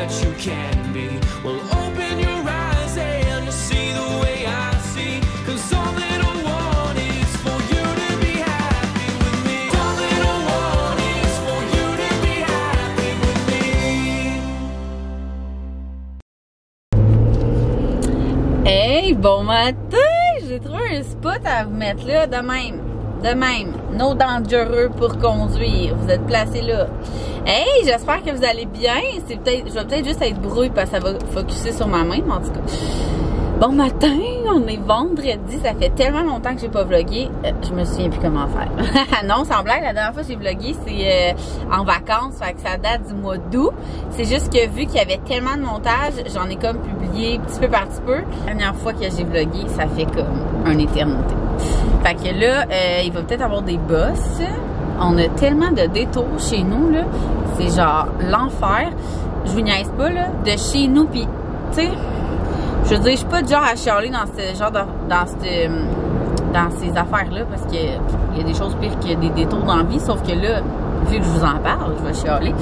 what you can be. Well, open your eyes and see the way I see. 'Cause all that I want is for you to be happy with me. All that I want is for you to be happy with me. Hey, bon matin! J'ai trouvé un spot à vous mettre là de même. De même. No dangereux pour conduire. Vous êtes placés là. Hey, j'espère que vous allez bien. Je vais peut-être juste être brouille parce que ça va focusser sur ma main, mais en tout cas. Bon matin, on est vendredi. Ça fait tellement longtemps que j'ai pas vlogué. Je me souviens plus comment faire. Non, sans blague, la dernière fois que j'ai vlogué, c'est en vacances. Fait que ça date du mois d'août. C'est juste que vu qu'il y avait tellement de montage, j'en ai comme publié petit peu par petit peu. La dernière fois que j'ai vlogué, ça fait comme une éternité. Fait que là, il va peut-être avoir des bosses. On a tellement de détours chez nous, là. C'est genre l'enfer. Je vous niaise pas, là. De chez nous, pis, tu sais, je veux dire, je suis pas du genre à chialer dans ce genre dans ces affaires-là, parce que il y a des choses pires que des détours dans la vie, sauf que là, vu que je vous en parle, je vais chialer.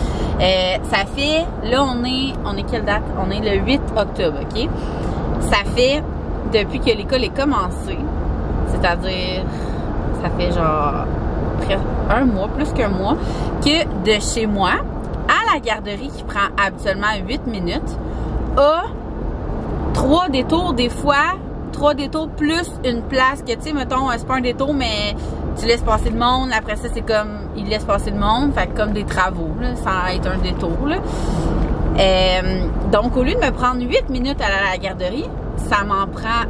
Ça fait, là, on est quelle date? On est le 8 octobre, OK? Ça fait, depuis que l'école est commencée, c'est-à-dire, ça fait genre presque un mois, plus qu'un mois, que de chez moi à la garderie qui prend habituellement 8 minutes, à 3 détours des fois, 3 détours plus une place que, tu sais, mettons, c'est pas un détour, mais tu laisses passer le monde, après ça, c'est comme, il laisse passer le monde, fait comme des travaux, là, sans être un détour, là. Donc, au lieu de me prendre 8 minutes à aller à la garderie, ça m'en prend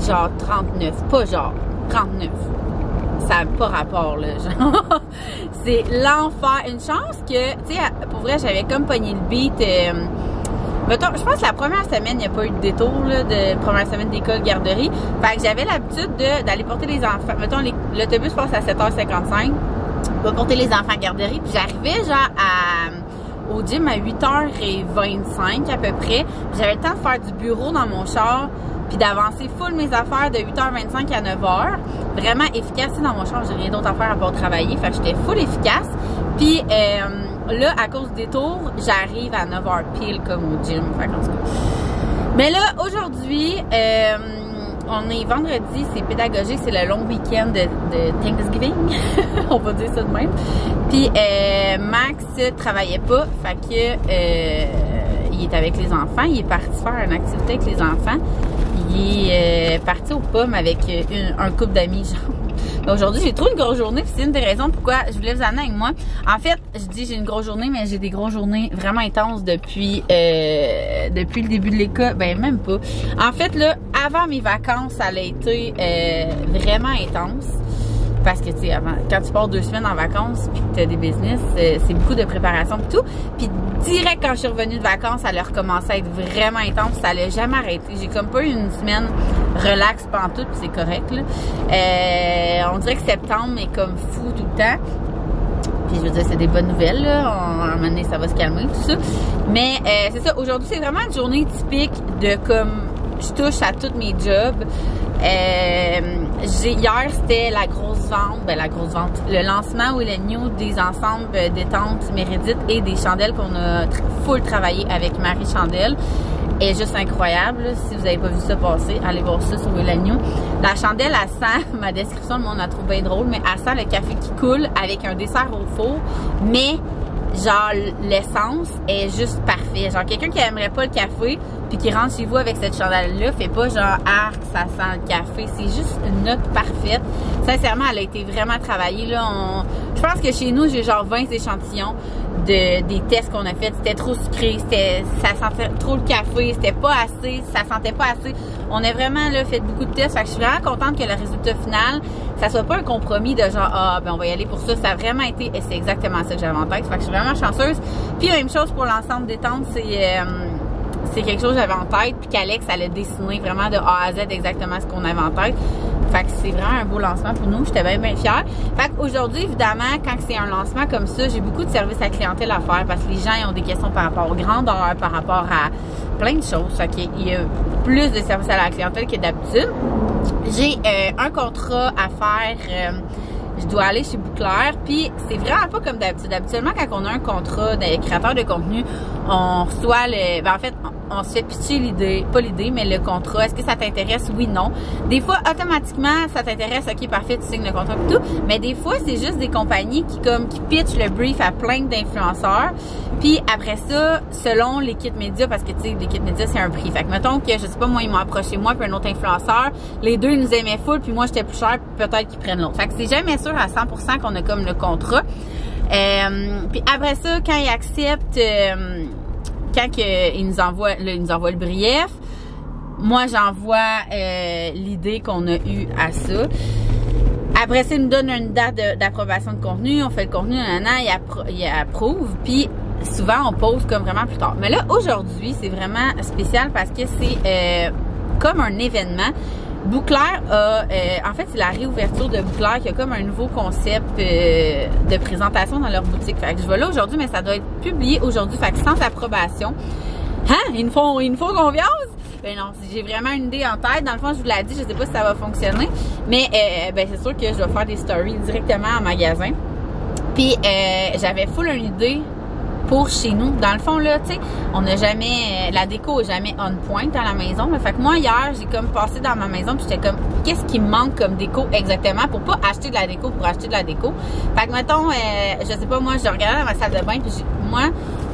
genre 39, pas genre 39. Ça n'a pas rapport, là, genre. C'est l'enfer. Une chance que, tu sais, pour vrai, j'avais comme pogné le beat. Mettons, je pense que la première semaine, il n'y a pas eu de détour, là, de première semaine d'école, garderie. Fait que j'avais l'habitude d'aller porter les enfants. Mettons, l'autobus passe à 7h55. Je vais porter les enfants à garderie. Puis j'arrivais, genre, au gym à 8h25 à peu près. J'avais le temps de faire du bureau dans mon char. Puis d'avancer full mes affaires de 8h25 à 9h. Vraiment efficace. Dans mon char, j'ai rien d'autre à faire à part travailler. Fait que j'étais full efficace. Puis là, à cause des tours, j'arrive à 9h pile comme au gym. Fait qu'en tout cas. Mais là, aujourd'hui, on est vendredi, c'est pédagogique, c'est le long week-end de Thanksgiving. On va dire ça de même. Puis Max travaillait pas. Fait que il est avec les enfants. Il est parti faire une activité avec les enfants. Il est parti aux pommes avec un couple d'amis, genre. Aujourd'hui, j'ai trop une grosse journée, puis c'est une des raisons pourquoi je voulais vous amener avec moi. En fait, je dis j'ai une grosse journée, mais j'ai des grosses journées vraiment intenses depuis le début de l'école. Ben, même pas. En fait, là, avant mes vacances, ça a été vraiment intense. Parce que, tu sais, quand tu pars 2 semaines en vacances puis que tu as des business, c'est beaucoup de préparation et tout. Puis direct quand je suis revenue de vacances, ça a recommencé à être vraiment intense. Ça allait jamais arrêter. J'ai comme pas eu une semaine relax pantoute, puis c'est correct, là. On dirait que septembre est comme fou tout le temps. Puis je veux dire, c'est des bonnes nouvelles, là. À un moment donné, ça va se calmer, tout ça. Mais c'est ça. Aujourd'hui, c'est vraiment une journée typique de comme je touche à tous mes jobs. Hier, c'était la grosse vente, le lancement ou le new des ensembles détente Mérédith et des chandelles qu'on a full travaillé avec Marie Chandelle. Elle est juste incroyable, là. Si vous n'avez pas vu ça passer, allez voir ça sur Will New. La chandelle, elle sent, ma description, le monde la trouve bien drôle, mais elle sent le café qui coule avec un dessert au four, mais genre l'essence est juste parfait. Genre quelqu'un qui aimerait pas le café puis qui rentre chez vous avec cette chandelle-là, fait pas genre arc, ça sent le café. C'est juste une note parfaite. Sincèrement, elle a été vraiment travaillée, là. Je pense que chez nous, j'ai genre 20 échantillons des tests qu'on a fait. C'était trop sucré, ça sentait trop le café, c'était pas assez, ça sentait pas assez. On a vraiment là fait beaucoup de tests. Fait que je suis vraiment contente que le résultat final, ça soit pas un compromis de genre ben on va y aller pour ça. Ça a vraiment été, et c'est exactement ça que j'avais en tête. Fait que je suis vraiment chanceuse. Puis même chose pour l'ensemble détente, c'est quelque chose que j'avais en tête, puis qu'Alex allait dessiner vraiment de A à Z exactement ce qu'on avait en tête. Fait que c'est vraiment un beau lancement pour nous. J'étais bien, bien fière. Fait qu'aujourd'hui, évidemment, quand c'est un lancement comme ça, j'ai beaucoup de services à clientèle à faire parce que les gens ils ont des questions par rapport aux grandeurs, par rapport à plein de choses. Fait qu'il y a plus de services à la clientèle que d'habitude. J'ai un contrat à faire je dois aller chez Bouclair. Puis c'est vraiment pas comme d'habitude. Habituellement, quand on a un contrat de créateur de contenu, on reçoit en fait, on se fait pitcher l'idée, pas l'idée, mais le contrat. Est-ce que ça t'intéresse? Oui, non. Des fois, automatiquement, ça t'intéresse, ok, parfait, tu signes le contrat et tout. Mais des fois, c'est juste des compagnies qui pitchent le brief à plein d'influenceurs. Puis après ça, selon l'équipe média, parce que tu sais, l'équipe média, c'est un prix. Fait que mettons que, je sais pas, moi, ils m'ont approché moi puis un autre influenceur. Les deux, ils nous aimaient full, puis moi, j'étais plus cher, puis peut-être qu'ils prennent l'autre. Fait que c'est jamais sûr à 100% qu'on a comme le contrat. Puis après ça, quand ils acceptent, quand ils nous envoient le brief, moi, j'envoie l'idée qu'on a eue à ça. Après ça, ils nous donnent une date d'approbation de contenu. On fait le contenu, ils approuvent. Puis souvent, on pose comme vraiment plus tard. Mais là, aujourd'hui, c'est vraiment spécial parce que c'est comme un événement. Bouclair a, en fait, c'est la réouverture de Bouclair qui a comme un nouveau concept de présentation dans leur boutique. Fait que je vais là aujourd'hui, mais ça doit être publié aujourd'hui. Fait que sans approbation. Hein? Ils nous font confiance? Ben non, j'ai vraiment une idée en tête. Dans le fond, je vous l'ai dit, je sais pas si ça va fonctionner. Mais ben c'est sûr que je vais faire des stories directement en magasin. Puis j'avais full une idée pour chez nous. Dans le fond, là, tu sais, on n'a jamais... la déco n'est jamais on point à la maison. Mais fait que moi, hier, j'ai comme passé dans ma maison puis j'étais comme, qu'est-ce qui me manque comme déco exactement pour pas acheter de la déco pour acheter de la déco. Fait que, mettons, je sais pas, moi, je regardais dans ma salle de bain puis moi,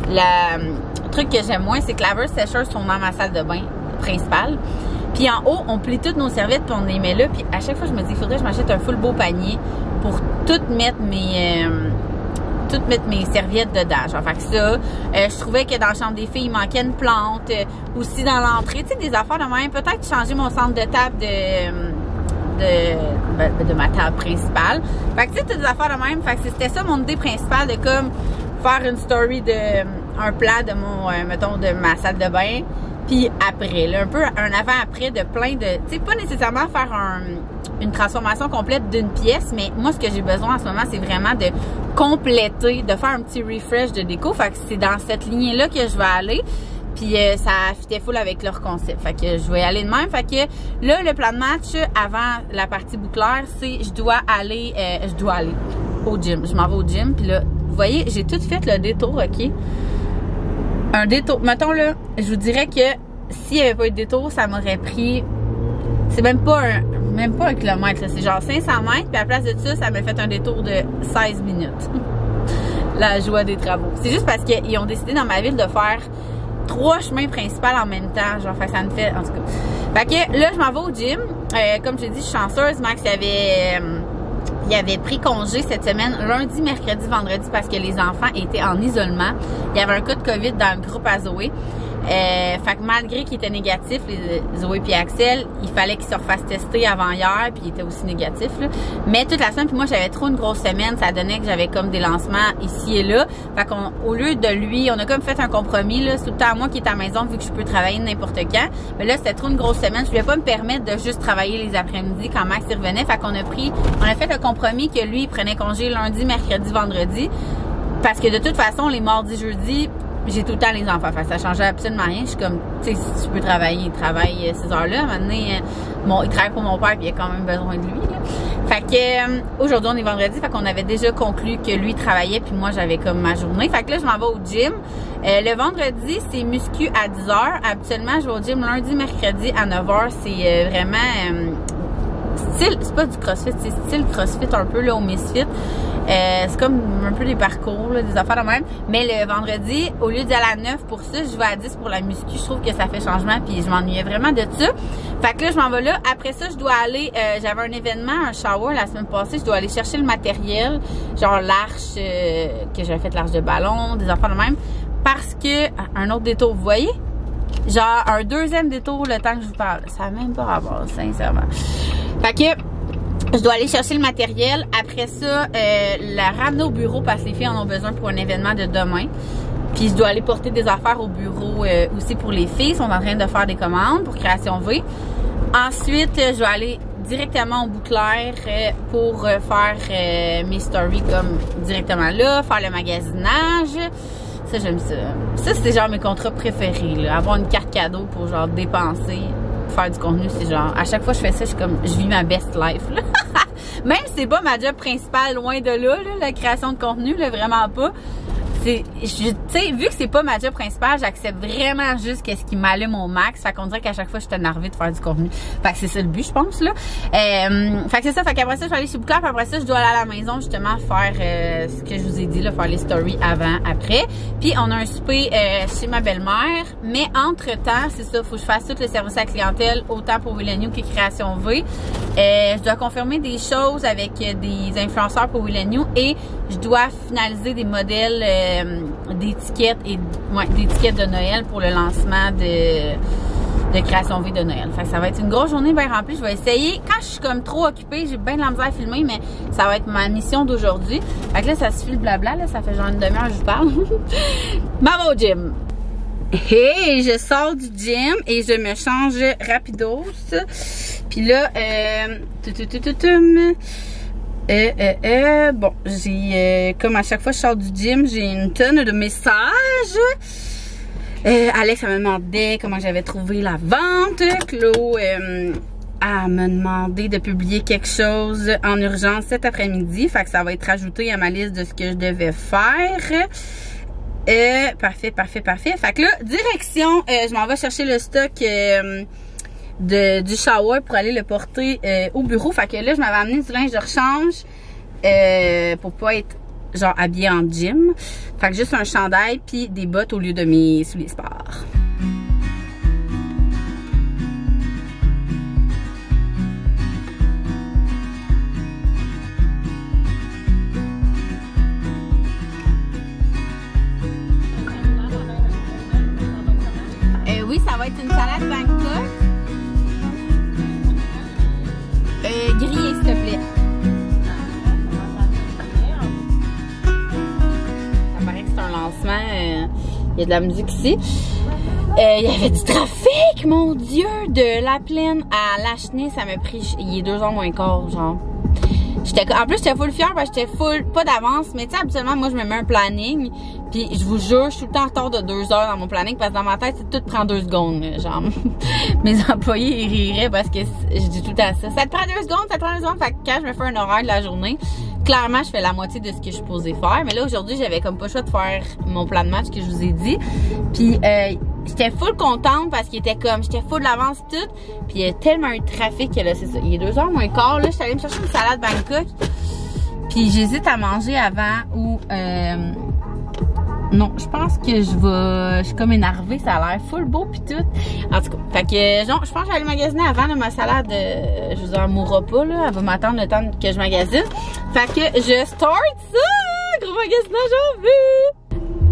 le truc que j'aime moins, c'est que laveurs sécheurs sont dans ma salle de bain principale. Puis en haut, on plie toutes nos serviettes puis on les met là. Puis à chaque fois, je me dis, il faudrait que je m'achète un full beau panier pour toutes mettre mes serviettes dedans. Genre, fait que ça, je trouvais que dans la chambre des filles, il manquait une plante. Aussi dans l'entrée, tu sais, des affaires de même. Peut-être changer mon centre de table de ma table principale. Fait que tu sais, toutes des affaires de même. Fait que c'était ça mon idée principale, de comme faire une story un plat de mon, mettons, de ma salle de bain. Puis après, là, un peu un avant-après de plein de... Tu sais, pas nécessairement faire une transformation complète d'une pièce, mais moi, ce que j'ai besoin en ce moment, c'est vraiment de compléter, de faire un petit refresh de déco. Fait que c'est dans cette lignée-là que je vais aller. Puis ça fitait full avec leur concept. Fait que je vais y aller de même. Fait que là, le plan de match avant la partie Bouclair, c'est je dois aller au gym. Je m'en vais au gym. Puis là, vous voyez, j'ai tout fait le détour, OK? Un détour. Mettons là, je vous dirais que s'il n'y avait pas eu de détour, ça m'aurait pris... C'est même pas un kilomètre, c'est genre 500 mètres. Puis à la place de ça m'a fait un détour de 16 minutes. La joie des travaux. C'est juste parce qu'ils ont décidé dans ma ville de faire 3 chemins principaux en même temps. Genre, fait que ça me fait... En tout cas. Fait que là, je m'en vais au gym. Comme je l'ai dit, je suis chanceuse. Max, il avait pris congé cette semaine, lundi, mercredi, vendredi, parce que les enfants étaient en isolement. Il y avait un cas de COVID dans le groupe à Zoé. Fait que malgré qu'il était négatif, Zoé et Axel, il fallait qu'ils se refassent tester avant hier, puis il était aussi négatif, là. Mais toute la semaine, puis moi j'avais trop une grosse semaine, ça donnait que j'avais comme des lancements ici et là. Fait qu'au lieu de lui, on a comme fait un compromis, là. C'est tout le temps moi qui est à la maison, vu que je peux travailler n'importe quand. Mais là, c'était trop une grosse semaine. Je voulais pas me permettre de juste travailler les après-midi quand Max y revenait. Fait qu'on a fait le compromis que lui, il prenait congé lundi, mercredi, vendredi. Parce que de toute façon, les mardis, jeudis, j'ai tout le temps les enfants. Fait que ça changeait absolument rien. Je suis comme, tu sais, si tu peux travailler, il travaille ces heures-là. Maintenant, il travaille pour mon père, puis il a quand même besoin de lui, là. Fait que aujourd'hui, on est vendredi. Fait qu'on avait déjà conclu que lui travaillait, puis moi, j'avais comme ma journée. Fait que là, je m'en vais au gym. Le vendredi, c'est muscu à 10h. Habituellement, je vais au gym lundi, mercredi à 9h. C'est vraiment... style, c'est pas du crossfit, c'est style crossfit un peu là au Misfit. C'est comme un peu des parcours, là, des affaires de même. Mais le vendredi, au lieu d'y aller à 9 pour ça, je vais à 10 pour la muscu. Je trouve que ça fait changement, puis je m'ennuyais vraiment de ça. Fait que là, je m'en vais là. Après ça, je dois aller, j'avais un événement, un shower la semaine passée. Je dois aller chercher le matériel, genre l'arche, que j'avais fait l'arche de ballon, des affaires de même. Parce que, un autre détour, vous voyez? Genre, un deuxième détour le temps que je vous parle. Ça n'a même pas rapport, sincèrement. Fait que, je dois aller chercher le matériel. Après ça, la ramener au bureau parce que les filles en ont besoin pour un événement de demain. Puis je dois aller porter des affaires au bureau aussi pour les filles. Ils sont en train de faire des commandes pour Création V. Ensuite, je vais aller directement au Bouclair pour faire mes stories comme directement là, faire le magasinage. Ça, j'aime ça. Ça, c'est genre mes contrats préférés, là. Avoir une carte cadeau pour genre dépenser, faire du contenu, c'est genre... À chaque fois que je fais ça, je vis ma best life, là. Même si c'est pas ma job principale, loin de là, la création de contenu, là, vraiment pas. Tu sais, vu que c'est pas ma job principale, j'accepte vraiment juste qu'est-ce qui m'allume au max. Fait qu'on dirait qu'à chaque fois, je suis énervée de faire du contenu. Fait que c'est ça le but, je pense, là. Fait que c'est ça. Fait qu'après ça, je vais aller chez Bouclair. Puis après ça, je dois aller à la maison, justement, faire ce que je vous ai dit, là, faire les stories avant, après. Puis on a un souper chez ma belle-mère. Mais entre-temps, c'est ça, faut que je fasse tout le service à la clientèle, autant pour Will & You que Création V. Je dois confirmer des choses avec des influenceurs pour Will & You et je dois finaliser des modèles d'étiquettes et d'étiquettes de Noël pour le lancement de Création V de Noël. Fait que ça va être une grosse journée bien remplie. Je vais essayer. Quand je suis comme trop occupée, j'ai bien de la misère à filmer, mais ça va être ma mission d'aujourd'hui. Fait que là, ça suffit le blabla. Là, ça fait genre une demi-heure que je vous parle. Maman au gym. Hey, je sors du gym et je me change rapidos. Puis là, bon, j'ai comme à chaque fois que je sors du gym, j'ai une tonne de messages. Alex elle me demandait comment j'avais trouvé la vente. Chloé elle me demandé de publier quelque chose en urgence cet après-midi. Fait que ça va être ajouté à ma liste de ce que je devais faire. Parfait. Fait que là, direction, je m'en vais chercher le stock du shower pour aller le porter au bureau. Fait que là, je m'avais amené du linge de rechange pour pas être genre habillée en gym. Fait que juste un chandail puis des bottes au lieu de mes souliers sport. Oui, ça va être une salade Bangkok. Grillée, s'il te plaît. Ça paraît que c'est un lancement. Il y a de la musique ici. Il y avait du trafic, mon Dieu! De La Plaine à Lachenay, ça m'a pris... Il est 2h moins quart, genre. En plus, j'étais full fière parce que j'étais full... Pas d'avance, mais tu sais, habituellement, moi, je me mets un planning. Puis, je vous jure, je suis tout le temps en retard de 2 heures dans mon planning parce que dans ma tête, tout prend 2 secondes. Genre, mes employés, ils riraient parce que je dis tout le temps ça. Ça te prend 2 secondes, ça te prend 2 secondes. Fait que quand je me fais un horaire de la journée, clairement, je fais la moitié de ce que je suis supposée faire. Mais là, aujourd'hui, j'avais comme pas le choix de faire mon plan de match que je vous ai dit. Puis, j'étais full contente parce qu'il était comme, j'étais full d'avance tout. Puis, il y a tellement eu de trafic que là, c'est ça. Il est 2h moins quart. Là, je suis allée me chercher une salade Bangkok. Puis, j'hésite à manger avant ou... non, je pense que je suis comme énervée, ça a l'air full beau pis tout. En tout cas, fait que non, je pense que je vais aller magasiner avant là, ma salade, je vous en mourrai pas là, elle va m'attendre le temps que je magasine. Fait que je start ça, gros magasinage en vue.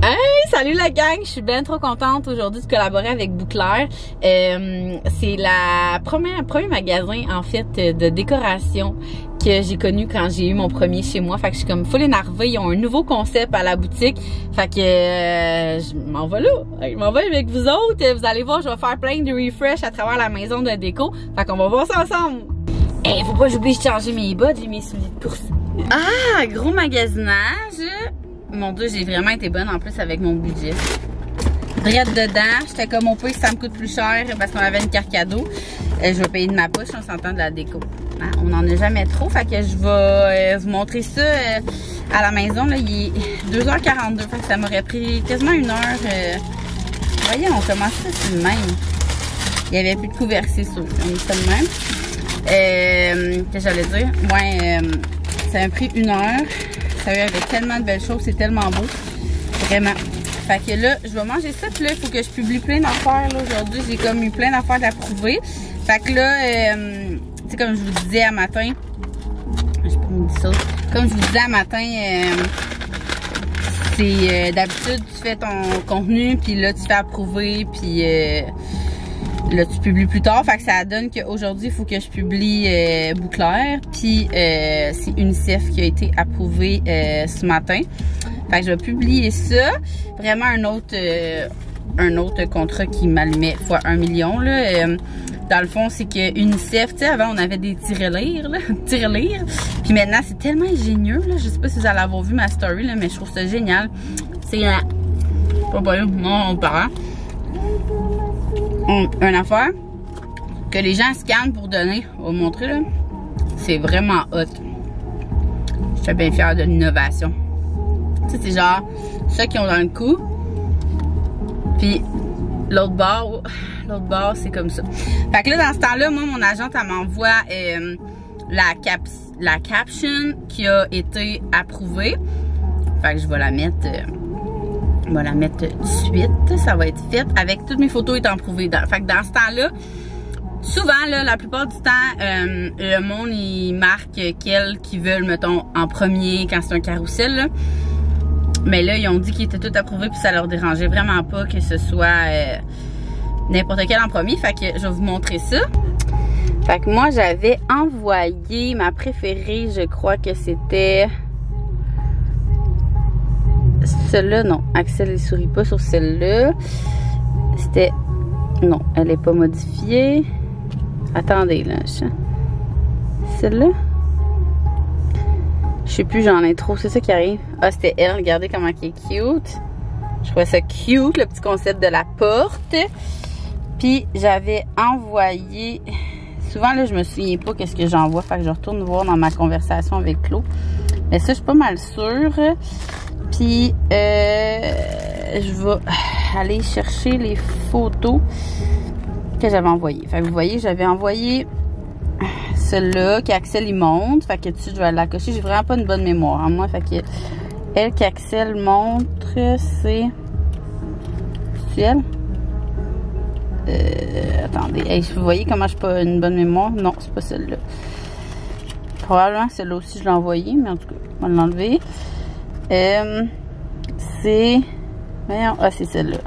Hey, salut la gang, je suis bien trop contente aujourd'hui de collaborer avec Bouclair. C'est la premier magasin en fait de décoration que j'ai connu quand j'ai eu mon premier chez moi. Fait que je suis comme full énervée. Ils ont un nouveau concept à la boutique. Fait que je m'en vais là. Je m'en vais avec vous autres. Vous allez voir, je vais faire plein de refresh à travers la maison de déco. Fait qu'on va voir ça ensemble. Hey, faut pas que j'oublie de changer mes bottes. J'ai mes souliers de course. Ah, gros magasinage. Mon Dieu, j'ai vraiment été bonne en plus avec mon budget. Drette dedans. J'étais comme au pire que ça me coûte plus cher parce qu'on avait une carte cadeau. Je vais payer de ma poche, on s'entend de la déco. Hein, on n'en a jamais trop, fait que je vais vous montrer ça à la maison. Là, il est 2h42, fait que ça m'aurait pris quasiment 1 heure. Voyez, on commence ça sur le même. Il n'y avait plus de couvercle, c'est sûr. On est ça de même. Qu'est-ce que j'allais dire? Ouais, ça m'a pris 1 heure. Ça avait tellement de belles choses, c'est tellement beau. Vraiment. Fait que là, je vais manger ça, puis là, il faut que je publie plein d'affaires. Aujourd'hui, j'ai comme eu plein d'affaires d'approuver. Fait que là, tu sais, comme je vous disais à matin, je sais pas me dire ça. Comme je vous disais à matin, c'est d'habitude, tu fais ton contenu, puis là, tu fais approuver, puis là, tu publies plus tard. Fait que ça donne qu'aujourd'hui, il faut que je publie Bouclair, puis c'est UNICEF qui a été approuvé ce matin. Fait que je vais publier ça. Vraiment un autre contrat qui m'allumait fois 1 million, là. Dans le fond, c'est que UNICEF, tu sais, avant, on avait des tirelires, là. Tirelires. Puis maintenant, c'est tellement ingénieux, là. Je sais pas si vous allez avoir vu ma story, là, mais je trouve ça génial. C'est pas bon, non, parent. Une affaire que les gens scannent pour donner. On va vous montrer, là. C'est vraiment hot. suis bien fière de l'innovation. Tu sais, c'est genre ceux qui ont dans le cou. Puis l'autre bord, c'est comme ça. Fait que là, dans ce temps-là, moi, mon agente, elle m'envoie la caption qui a été approuvée. Fait que je vais la mettre tout de suite. Ça va être fait avec toutes mes photos étant approuvées. Fait que dans ce temps-là, souvent, là, la plupart du temps, le monde, il marque quels qu'ils veulent, mettons, en premier quand c'est un carrousel, là. Mais là, ils ont dit qu'ils étaient tous approuvés puis ça leur dérangeait vraiment pas que ce soit n'importe quel en premier. Fait que je vais vous montrer ça. Fait que moi, j'avais envoyé ma préférée, je crois que c'était celle-là. Non, Axel, il sourit pas sur celle-là. C'était... Non, elle est pas modifiée. Attendez, là. Celle-là? Je sais plus, j'en ai trop. C'est ça qui arrive. Ah, c'était elle. Regardez comment elle est cute. Je trouvais ça cute, le petit concept de la porte. Puis, j'avais envoyé... Souvent, là, je me souviens pas qu'est-ce que j'envoie. Fait que je retourne voir dans ma conversation avec Claude. Mais ça, je suis pas mal sûre. Puis, je vais aller chercher les photos que j'avais envoyées. Fait que vous voyez, j'avais envoyé celle-là qu'Axel il montre. Fait que dessus, je vais la cocher. J'ai vraiment pas une bonne mémoire en moi. Fait que elle qu'Axel montre, c'est elle? Attendez, hey, vous voyez comment je suis pas une bonne mémoire? Non, c'est pas celle-là. Probablement celle-là aussi je l'ai envoyée, mais en tout cas, on va l'enlever. C'est... Ah, c'est celle-là.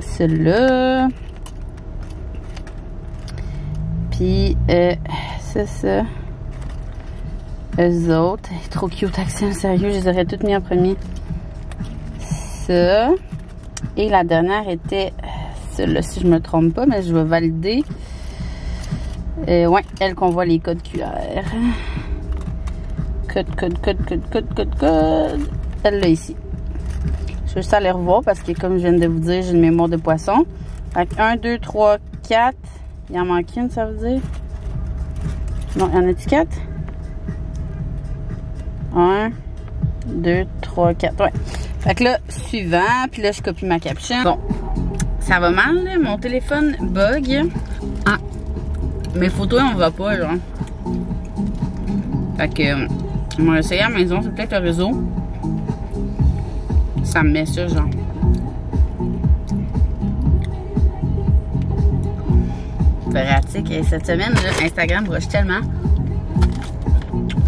Celle-là. Puis, c'est ça. Eux autres. Trop cute, Axel, sérieux, je les aurais toutes mis en premier. Ça. Et la dernière était celle-là, si je me trompe pas, mais je vais valider. Ouais, elle qu'on voit les codes QR. Code. Elle-là ici. Je vais juste aller revoir parce que, comme je viens de vous dire, j'ai une mémoire de poisson. Fait que 1, 2, 3, 4. Il en manque une, ça veut dire? Non, il y en a-tu 4? 1, 2, 3, 4. Ouais. Fait que là, suivant. Puis là, je copie ma caption. Bon. Ça va mal, là. Mon téléphone bug. Ah. Mes photos, on va pas, genre. Fait que, on va essayer à la maison. C'est peut-être le réseau. Ça me met ça, genre. Pratique. Et cette semaine, là, Instagram rush tellement.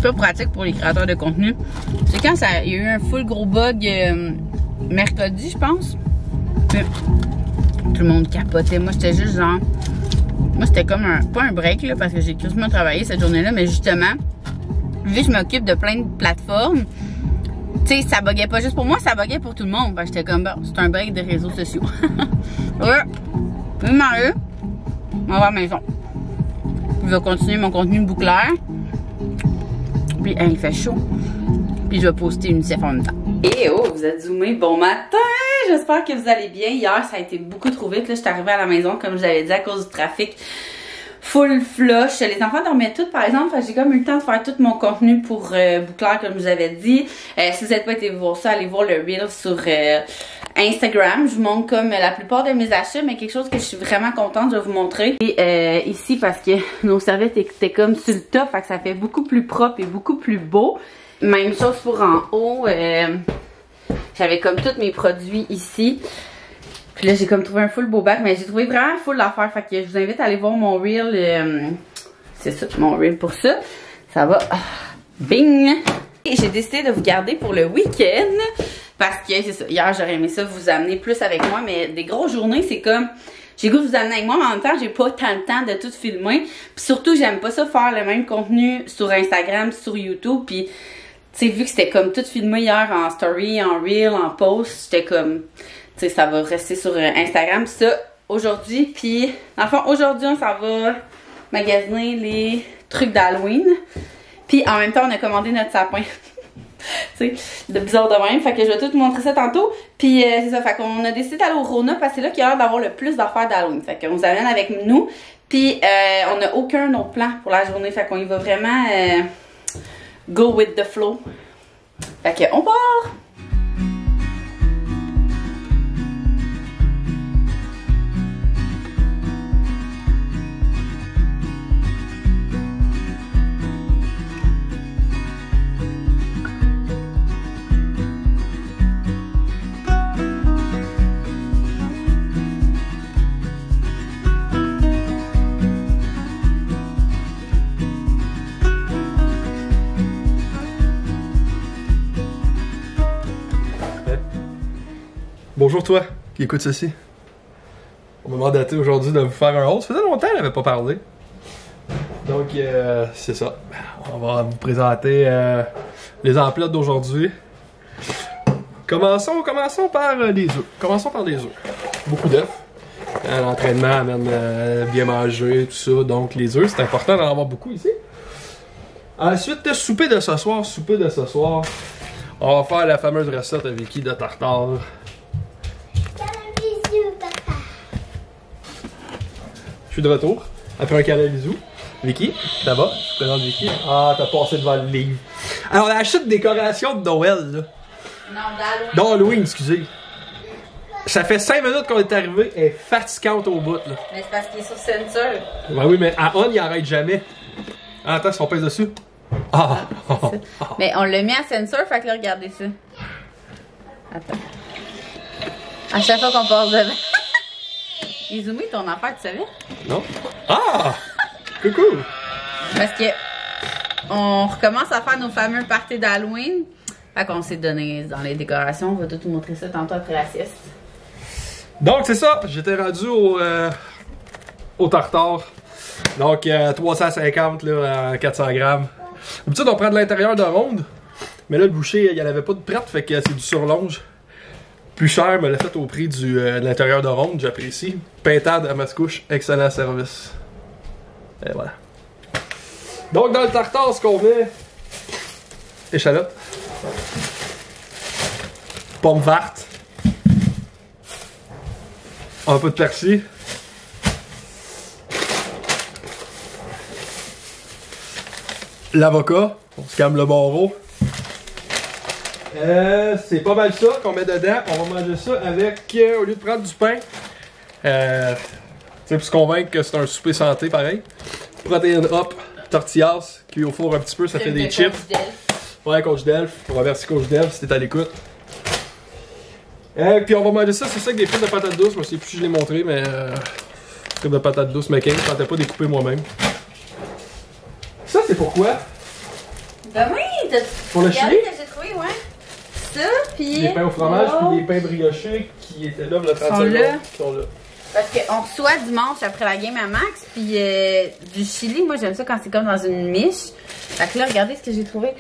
Pas pratique pour les créateurs de contenu. C'est quand il y a eu un full gros bug mercredi, je pense. Puis, tout le monde capotait. Moi, j'étais juste genre... Moi, c'était comme pas un break, là, parce que j'ai quasiment travaillé cette journée-là, mais justement, vu que je m'occupe de plein de plateformes, tu sais, ça buguait pas juste pour moi, ça buguait pour tout le monde. J'étais comme, bon, c'est un break des réseaux sociaux. Ouais. Puis, Mario, on va à la maison. Je vais continuer mon contenu bouclaire. Puis, hein, il fait chaud. Puis, je vais poster une UNICEF en même temps. Et oh, vous êtes zoomé. Bon matin! J'espère que vous allez bien. Hier, ça a été beaucoup trop vite. Là, je suis arrivée à la maison, comme je l'avais dit, à cause du trafic. Full flush. Les enfants dormaient toutes, par exemple. J'ai comme eu le temps de faire tout mon contenu pour bouclaire, comme je vous avais dit. Si vous n'êtes pas été voir ça, allez voir le reel sur Instagram. Je vous montre comme la plupart de mes achats, mais quelque chose que je suis vraiment contente de vous montrer. Et ici, parce que nos serviettes étaient comme sur le top, fait que ça fait beaucoup plus propre et beaucoup plus beau. Même chose pour en haut. J'avais comme tous mes produits ici. Puis là, j'ai comme trouvé un full beau bac, mais j'ai trouvé vraiment full d'affaires. Fait que je vous invite à aller voir mon reel. C'est ça, mon reel pour ça. Ça va. Bing! Et j'ai décidé de vous garder pour le week-end. Parce que c'est ça. Hier, j'aurais aimé ça vous amener plus avec moi. Mais des grosses journées, c'est comme... J'ai goût de vous amener avec moi, mais en même temps, j'ai pas tant le temps de tout filmer. Puis surtout, j'aime pas ça faire le même contenu sur Instagram, sur YouTube. Puis, tu sais, vu que c'était comme tout filmé hier en story, en reel, en post, j'étais comme... Tu sais, ça va rester sur Instagram. Ça, aujourd'hui, puis dans le fond, aujourd'hui, on s'en va magasiner les trucs d'Halloween. Puis en même temps, on a commandé notre sapin. Tu sais, de bizarre de même. Fait que je vais tout vous montrer ça tantôt. Puis c'est ça, fait qu'on a décidé d'aller au Rona parce que c'est là qu'il y a l'air d'avoir le plus d'affaires d'Halloween. Fait qu'on vous amène avec nous. Puis on n'a aucun autre plan pour la journée. Fait qu'on y va vraiment go with the flow. Fait que, on part! Bonjour toi qui écoute ceci. On m'a mandaté aujourd'hui de vous faire un haul. Ça faisait longtemps qu'elle n'avait pas parlé. Donc c'est ça. On va vous présenter les emplettes d'aujourd'hui. Commençons par les œufs. Commençons par les œufs. Beaucoup d'œufs. L'entraînement amène bien manger, tout ça. Donc les œufs, c'est important d'en avoir beaucoup ici. Ensuite, souper de ce soir. On va faire la fameuse recette à Vicky de tartare. Je suis de retour après un câlin bisou. Vicky, ça va? Je te présente Vicky. Ah, t'as passé devant le livre. Alors, on a acheté une décoration de Noël, là. Non, d'Halloween. D'Halloween, excusez. Ça fait 5 minutes qu'on est arrivé. Elle est fatigante au bout, là. Mais c'est parce qu'il est sur censure. Ben oui, mais à on, il arrête jamais. Ah, attends, si on pèse dessus. Ah! Mais on l'a mis à censure, fait que là, regardez ça. Attends. À chaque fois qu'on passe devant. Izumi, ton affaire, tu savais? Non? Ah! Coucou! Parce que on recommence à faire nos fameux parties d'Halloween. Fait qu'on s'est donné dans les décorations. On va tout vous montrer ça tantôt après la sieste. Donc, c'est ça. J'étais rendu au tartare. Donc, 350 là, à 400 grammes. D'habitude, on prend de l'intérieur de ronde. Mais là, le boucher, il n'y en avait pas de prête. Fait que c'est du surlonge. Plus cher, me l'a fait au prix de l'intérieur de ronde, j'apprécie. Pintade à Mascouche, excellent service. Et voilà. Donc dans le tartare, ce qu'on met, échalote, pommes vertes, un peu de persil, l'avocat, on se calme le barreau. C'est pas mal ça qu'on met dedans. On va manger ça avec, au lieu de prendre du pain, pour se convaincre que c'est un souper santé pareil. Protéine hop, tortillas, cuit au four un petit peu, ça fait des chips. Ouais, Coach Delph. On va remercier Coach Delph si t'es à l'écoute. Puis on va manger ça, c'est ça, avec des frites de patates douces. Je sais plus si je l'ai montré, mais frites de patates douces McCain, je tentais pas découper moi-même. Ça, c'est pourquoi? Demain, t'as Pour le chili? que j'ai trouvé, ouais. Ça, puis. Des pains au fromage, puis des pains briochés qui étaient là, le 30 secondes, qui sont là. Parce qu'on reçoit dimanche après la game à Max, puis du chili. Moi, j'aime ça quand c'est comme dans une miche. Fait que là, regardez ce que j'ai trouvé.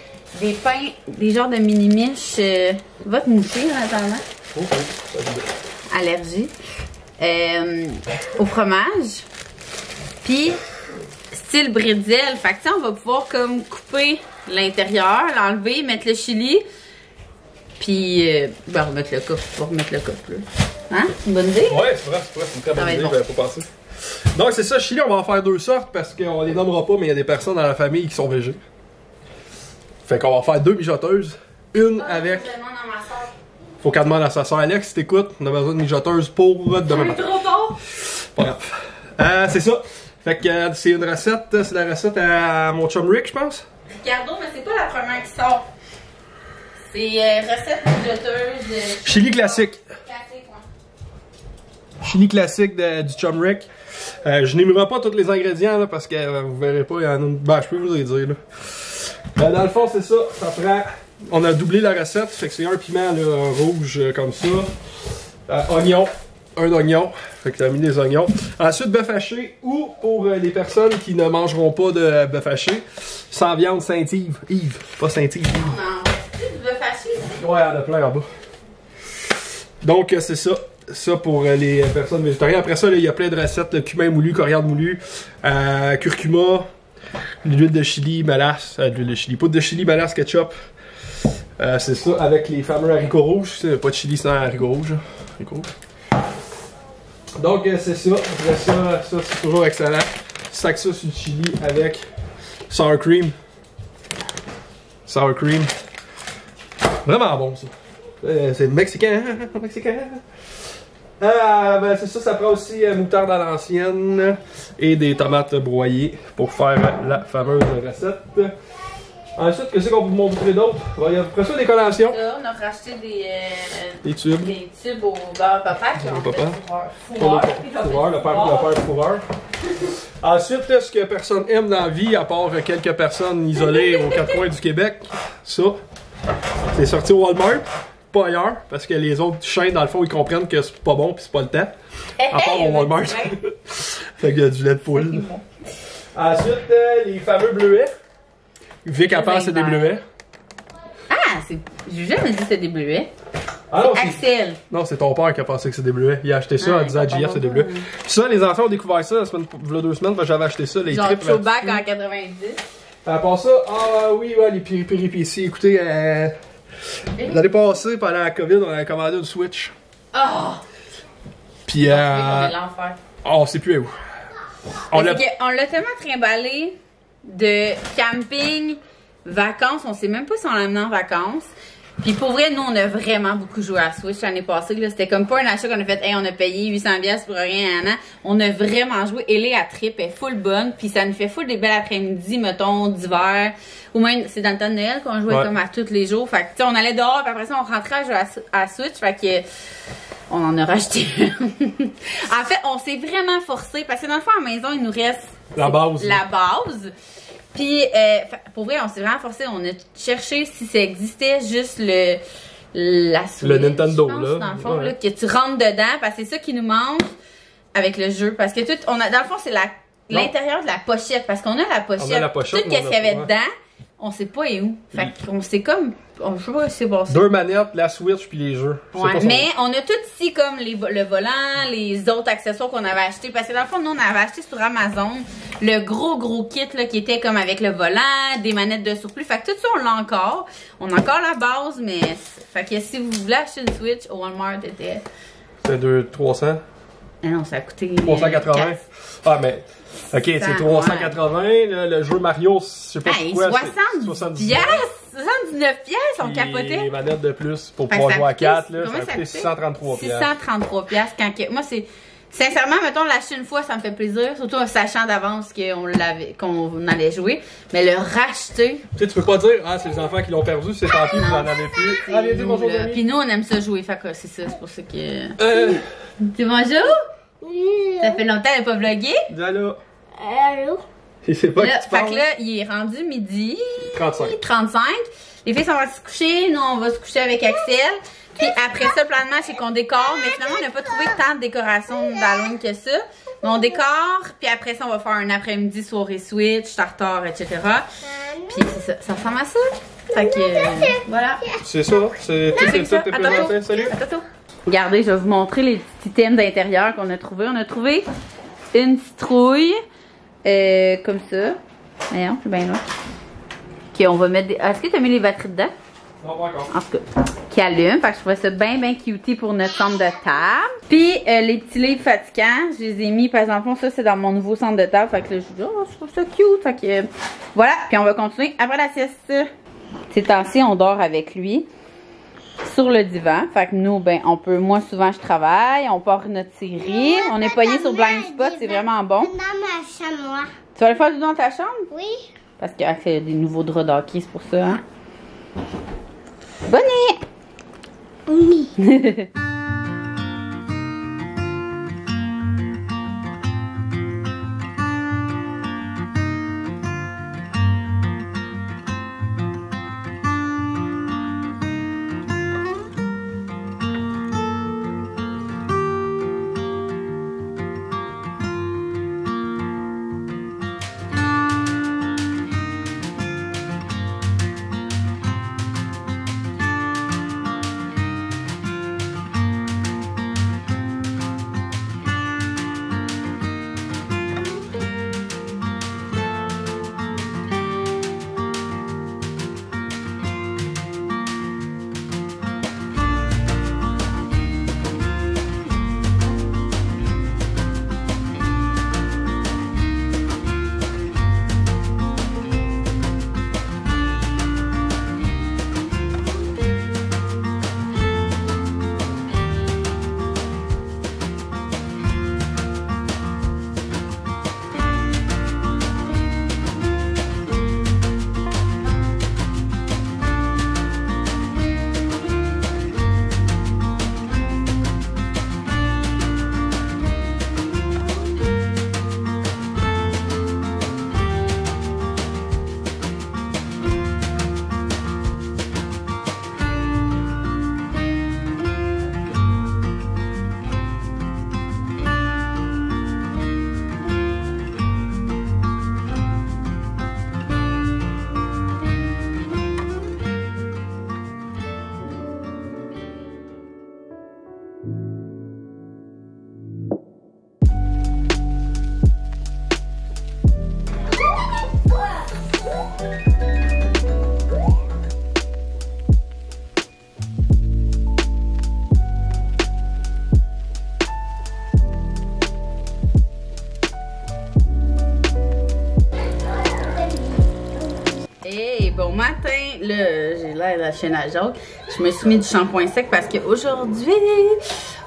Des pains, des genres de mini-miches. Va te moucher en attendant. Ok, Allergie. Au fromage. Puis, style bretzel. Fait que, tu sais, on va pouvoir comme couper l'intérieur, l'enlever, mettre le chili. Puis, ben, remettre le coffre. On va remettre le coffre, là. Hein? C'est une bonne idée? Ouais, c'est vrai, c'est une très bonne idée, bon. ben, faut penser. Donc, c'est ça, chili, on va en faire deux sortes parce qu'on les nommera pas, mais il y a des personnes dans la famille qui sont végés. Fait qu'on va faire deux mijoteuses. Une avec. Faut qu'elle demande à sa soeur Alex, si t'écoutes, on a besoin de mijoteuse pour demain matin. Trop tard! Pas grave. C'est ça. Fait que c'est une recette, c'est la recette à mon chum Rick, je pense. Ricardo, mais c'est pas la première qui sort. C'est recette mijoteuse. Chili classique. Classique, ouais. Chili classique du chum Rick. Je n'énumérerai pas tous les ingrédients là, parce que vous verrez pas, il y en a une. Ben, je peux vous les dire là. Dans le fond, c'est ça. Ça prend. On a doublé la recette, fait que c'est un piment là, rouge comme ça. Oignon. Un oignon. Fait que t'as mis des oignons. Ensuite, bœuf haché ou pour les personnes qui ne mangeront pas de bœuf haché, sans viande Saint-Yves. Yves, pas Saint-Yves. Non, tu veux fâcher ici? Ouais, il y en a plein en bas. Donc, c'est ça. Ça pour les personnes végétariennes. Après ça, il y a plein de recettes. Le cumin moulu, coriandre moulu, curcuma, l'huile de chili, mélasse, l'huile de chili, poudre de chili, mélasse, ketchup. C'est ça, avec les fameux haricots rouges. Pas de chili sans haricots rouges. Haricots rouges. Donc, c'est ça. Après ça, c'est toujours excellent. Sac ça sur le chili avec sour cream. Sour cream. Vraiment bon, ça. C'est mexicain. Mexicain. Ben c'est ça, ça prend aussi moutarde à l'ancienne et des tomates broyées pour faire la fameuse recette. Ensuite, qu'est-ce qu'on peut vous montrer d'autre? Il y a après ça des collations. Là, on a racheté Des tubes. des tubes au beurre papa qui ont Papa. fait Fourreur, fourreur. le père fourreur. Ensuite, là, ce que personne aime dans la vie, à part quelques personnes isolées aux quatre coins du Québec, ça, c'est sorti au Walmart, pas ailleurs, parce que les autres chaînes, dans le fond, ils comprennent que c'est pas bon pis c'est pas le temps. À part au Walmart. Fait qu'il y a du lait de poule. Ensuite, les fameux bleuets. Vic à part, c'est des bleuets. Ah, j'ai jamais dit que c'était des bleuets. Ah non, Axel. non, c'est ton père qui a pensé que c'est des bleuets. Il a acheté ça en disant à JF c'est des bleuets. Puis ça, les enfants ont découvert ça il y a 2 semaines, j'avais acheté ça, les Genre tripes. throwback en 90. À part ça, oui, ouais, les péripéties. Écoutez, l'année passée, pendant la COVID, on avait commandé une Switch. Oh! Puis, C'est l'enfer. on sait plus où. On l'a. On l'a tellement trimballé de camping, vacances, on sait même pas si on l'a amené en vacances. Puis pour vrai, nous, on a vraiment beaucoup joué à Switch l'année passée. C'était comme pas un achat qu'on a fait, hey, on a payé 800$ pour rien, un an. On a vraiment joué. Et les à trip est full bonne. Puis ça nous fait full des belles après-midi, mettons, d'hiver. Ou même, c'est dans le temps de Noël qu'on jouait comme à tous les jours. Fait que, tu sais, on allait dehors, puis après ça, on rentrait à jouer à Switch. Fait que, on en a racheté. En fait, on s'est vraiment forcé. Parce que dans le fond, à la maison, il nous reste La base. La base. Puis, pour vrai, on s'est vraiment forcé. On a cherché si ça existait juste la Switch, le Nintendo, je pense, là. dans le fond, Ouais. là, que tu rentres dedans, parce que c'est ça qui nous manque avec le jeu. Parce que tout, dans le fond, c'est l'intérieur de la pochette. Parce qu'on a la pochette. On a la pochette, Tout mais ce on qu'il y avait a- dedans, on sait pas et où. Fait qu'on sait comme. Je sais pas si c'est passé. 2 manettes, la Switch puis les jeux. C'est Ouais, pas son- mais on a tout ici comme le volant, les autres accessoires qu'on avait achetés. Parce que dans le fond, nous, on avait acheté sur Amazon le gros kit là, qui était comme avec le volant, des manettes de surplus. Fait que tout ça, on l'a encore. On a encore la base, mais... Fait que si vous voulez acheter une Switch, au Walmart, c'était... C'est 300? Ah non, ça a coûté... 380? 4. Ah, mais. Ok, c'est 380. Là, le jeu Mario, je sais pas Hey, pourquoi. 70 piastres! 79 piastres, on Les capotait. manettes de plus pour Fait que pouvoir ça jouer à coûtait- 4, là, comment ça a ça coûté coûtait? 633 piastres. 633 piastres. Moi, c'est... Sincèrement, mettons, l'acheter une fois, ça me fait plaisir. Surtout en sachant d'avance qu'on allait jouer. Mais le racheter... Tu sais, tu peux pas dire, ah, c'est les enfants qui l'ont perdu, c'est tant pis, vous en avez plus. Allez, dis bonjour, là. Denis. Puis nous, on aime ça jouer. Fait que c'est ça, c'est pour ça que... Dis bonjour! Ça fait longtemps qu'elle n'a pas vlogué. Dis allô. Allô? Je sais pas Là, qui tu fait parles. que là, il est rendu midi 35. 35. Les filles s'en vont se coucher. Nous, on va se coucher avec Axel. Puis après ça, le plan de match, c'est qu'on décore. Mais finalement, on n'a pas trouvé tant de décoration d'Halloween que ça. Mais on décore. Puis après ça, on va faire un après-midi soirée Switch, tartare, etc. Puis c'est ça. Ça ressemble à ça. Fait que, voilà. C'est ça, c'est tout, C'est ça. tout est À présenté. tantôt. Salut. À tantôt. Regardez, je vais vous montrer les petits thèmes d'intérieur qu'on a trouvé. On a trouvé une citrouille, comme ça. Voyons, c'est bien là. Ok, on va mettre des... Est-ce que tu as mis les batteries dedans? Non, pas encore. En tout cas, qui allume. Fait que je trouvais ça bien cutie pour notre centre de table. Puis, les petits livres fatigants, je les ai mis, par exemple, ça, c'est dans mon nouveau centre de table. Fait que là, je dis, oh, je trouve ça cute. Fait que, voilà. Puis, on va continuer après la sieste. Ces temps-ci, on dort avec lui sur le divan. Fait que nous, ben, on peut, moi, souvent, je travaille. On part notre série. On est pogné sur Blind Spot. C'est vraiment bon. Dans ma chambre, moi. Tu vas le faire dans ta chambre? Oui. Parce qu'il y a des nouveaux draps d'hockey, c'est pour ça, hein? Bonnet! Oui. matin, là, j'ai l'air de la chaîne à joke. Je me suis mis du shampoing sec parce qu'aujourd'hui,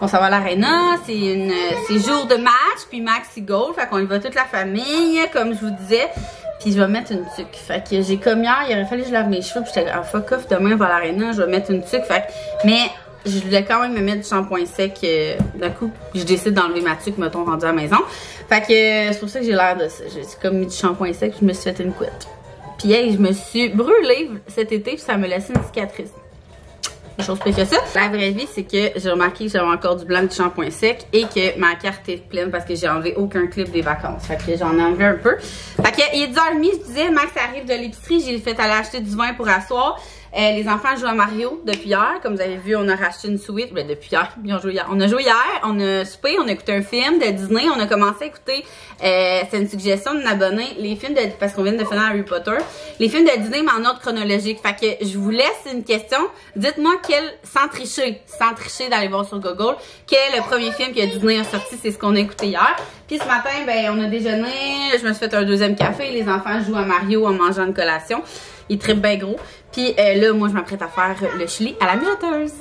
on s'en va à l'aréna. C'est jour de match, puis Max il golf. Fait qu'on y va toute la famille, comme je vous disais. Puis je vais mettre une tuque. Fait que j'ai comme hier, il aurait fallu que je lave mes cheveux. Puis j'étais fuck off, demain on va à l'aréna, je vais mettre une tuque. Fait que, mais je voulais quand même me mettre du shampoing sec d'un coup. Puis je décide d'enlever ma tuque, mettons, rendue à la maison. Fait que c'est pour ça que j'ai l'air de ça. J'ai comme mis du shampoing sec, je me suis fait une couette. Puis hey, je me suis brûlée cet été, puis ça me laissait une cicatrice. Une chose pire que ça. La vraie vie, c'est que j'ai remarqué que j'avais encore du blanc, du shampoing sec et que ma carte est pleine parce que j'ai enlevé aucun clip des vacances. Fait que j'en ai enlevé un peu. Fait que il est 10h30, je disais, Max arrive de l'épicerie, j'ai fait aller acheter du vin pour asseoir. Les enfants jouent à Mario depuis hier. Comme vous avez vu, on a racheté une Switch. Ben, depuis hier, ils ont joué hier. On a joué hier, on a soupé, on a écouté un film de Disney. On a commencé à écouter, c'est une suggestion d'un abonné, les films de, parce qu'on vient de finir Harry Potter, les films de Disney, mais en ordre chronologique. Fait que je vous laisse une question. Dites-moi sans tricher d'aller voir sur Google, quel est le premier film que Disney a sorti. C'est ce qu'on a écouté hier. Puis ce matin, ben, on a déjeuné. Je me suis fait un deuxième café. Les enfants jouent à Mario en mangeant une collation. Ils trippent bien gros. Puis là, moi, je m'apprête à faire le chili à la mijoteuse.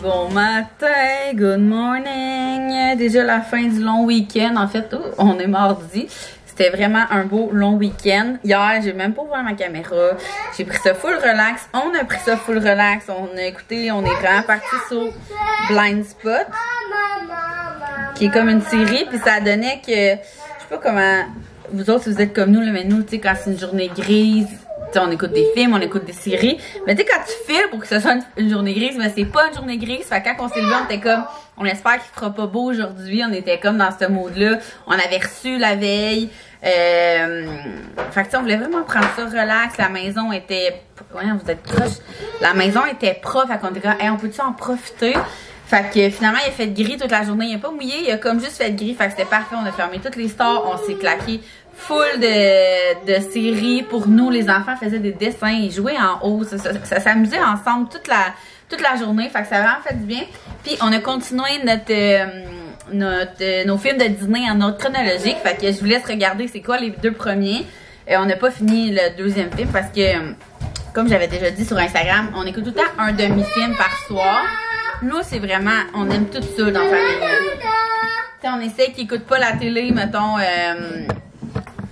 Bon matin, good morning. Déjà la fin du long week-end. En fait, on est mardi. C'était vraiment un beau long week-end. Hier, j'ai même pas ouvert ma caméra. J'ai pris ça full relax. On a pris ça full relax. On a écouté, on est vraiment parti sur Blind Spot, qui est comme une série. Puis ça donnait que, je sais pas comment vous autres, vous êtes comme nous, là, mais nous, tu sais, quand c'est une journée grise, on écoute des films, on écoute des séries. Mais tu sais, quand tu filmes pour que ce soit une journée grise, mais c'est pas une journée grise. Fait que quand on s'est levé, on était comme, on espère qu'il fera pas beau aujourd'hui. On était comme dans ce mode-là. On avait reçu la veille. Fait que tu sais, on voulait vraiment prendre ça relax. La maison était, ouais, vous êtes proche. La maison était propre. Fait qu'on était comme, hey, on peut-tu en profiter? Fait que finalement, il a fait gris toute la journée. Il a pas mouillé, il a comme juste fait gris. Fait que c'était parfait. On a fermé toutes les stores. On s'est claqué full de séries. Pour nous, les enfants faisaient des dessins. Ils jouaient en haut. Ça s'amusait ensemble toute la journée. Fait que ça a vraiment fait du bien. Puis on a continué nos films de Disney en ordre chronologique. Fait que je vous laisse regarder c'est quoi les deux premiers. On n'a pas fini le deuxième film parce que, comme j'avais déjà dit sur Instagram, on écoute tout le temps un demi-film par soir. Nous, c'est vraiment, on aime tout ça dans la famille. T'sais, on essaie qu'ils n'écoutent pas la télé, mettons,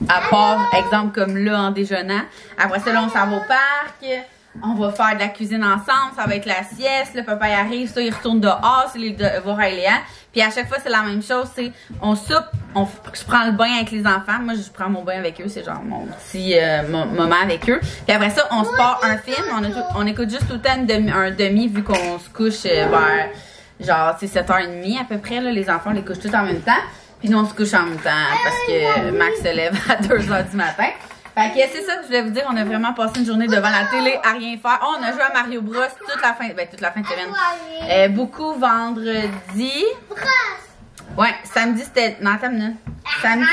à part, exemple, comme là, en déjeunant. Après ça, là, on s'en va au parc. On va faire de la cuisine ensemble. Ça va être la sieste. Le papa y arrive. Ça, il retourne dehors. C'est les devoirs à Léa. Puis à chaque fois, c'est la même chose. C'est, on soupe. Je prends le bain avec les enfants. Moi, je prends mon bain avec eux. C'est genre mon petit moment avec eux. Puis après ça, on se part un film. On écoute juste tout le temps un demi vu qu'on se couche vers, genre, c'est 7h30 à peu près. Là, les enfants, on les couche tous en même temps. Puis nous, on se couche en même temps parce que Max se lève à 2h du matin. Fait que c'est ça que je voulais vous dire. On a vraiment passé une journée devant la télé à rien faire. Oh, on a joué à Mario Bros toute la fin de semaine. Beaucoup vendredi. Ouais, samedi c'était. Non, attends une minute. Samedi?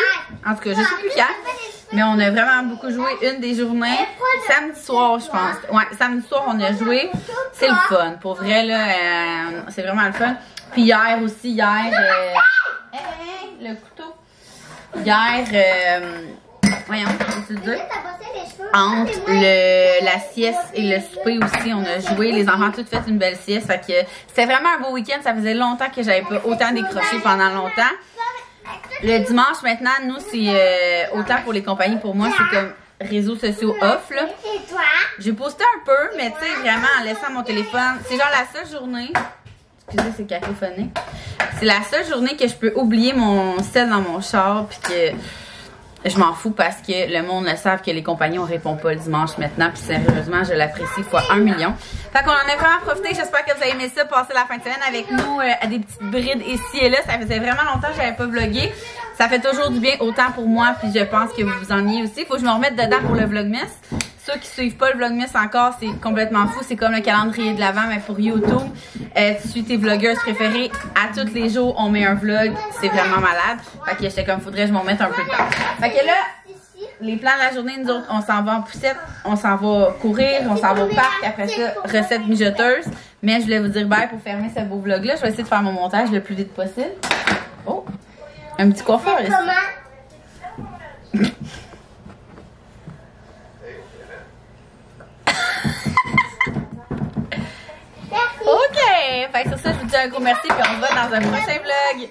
En tout cas, je sais plus quand. Mais on a vraiment beaucoup joué une des journées. Samedi soir, je pense. Ouais, samedi soir, on a joué. C'est le fun. Pour vrai, là, c'est vraiment le fun. Puis hier aussi, le couteau. Hier, voyons, je peux te dire. Entre la sieste et le souper aussi, on a joué. Les enfants ont toutes fait une belle sieste. Fait que c'était vraiment un beau week-end. Ça faisait longtemps que j'avais pas autant décroché pendant longtemps. Le dimanche, maintenant, nous, c'est autant pour les compagnies, pour moi, c'est comme réseaux sociaux off, là. J'ai posté un peu, mais tu sais, vraiment en laissant mon téléphone. C'est genre la seule journée. Excusez, c'est cacophonique. C'est la seule journée que je peux oublier mon sel dans mon char, puis que je m'en fous parce que le monde le savent que les compagnies on répond pas le dimanche maintenant. Puis sérieusement, je l'apprécie fois 1 million. Fait qu'on en a vraiment profité. J'espère que vous avez aimé ça, passer la fin de semaine avec nous à des petites brides ici et là. Ça faisait vraiment longtemps que j'avais pas vlogué. Ça fait toujours du bien, autant pour moi, puis je pense que vous vous ennuyez aussi. Faut que je me remette dedans pour le Vlogmas. Ceux qui suivent pas le Vlogmas encore, c'est complètement fou. C'est comme le calendrier de l'Avent, mais pour YouTube. Tu suis tes vlogueuses préférées. À tous les jours, on met un vlog. C'est vraiment malade. Fait que j'étais comme, faudrait que je m'en mette un peu de temps. Fait que là, les plans de la journée, nous autres, on s'en va en poussette. On s'en va courir, on s'en va au parc. Après ça, recette mijoteuse. Mais je voulais vous dire bye pour fermer ce beau vlog-là. Je vais essayer de faire mon montage le plus vite possible. Oh! Un petit coiffeur ici. OK! Fait que sur ça, je vous dis un gros merci puis on se voit dans un prochain vlog.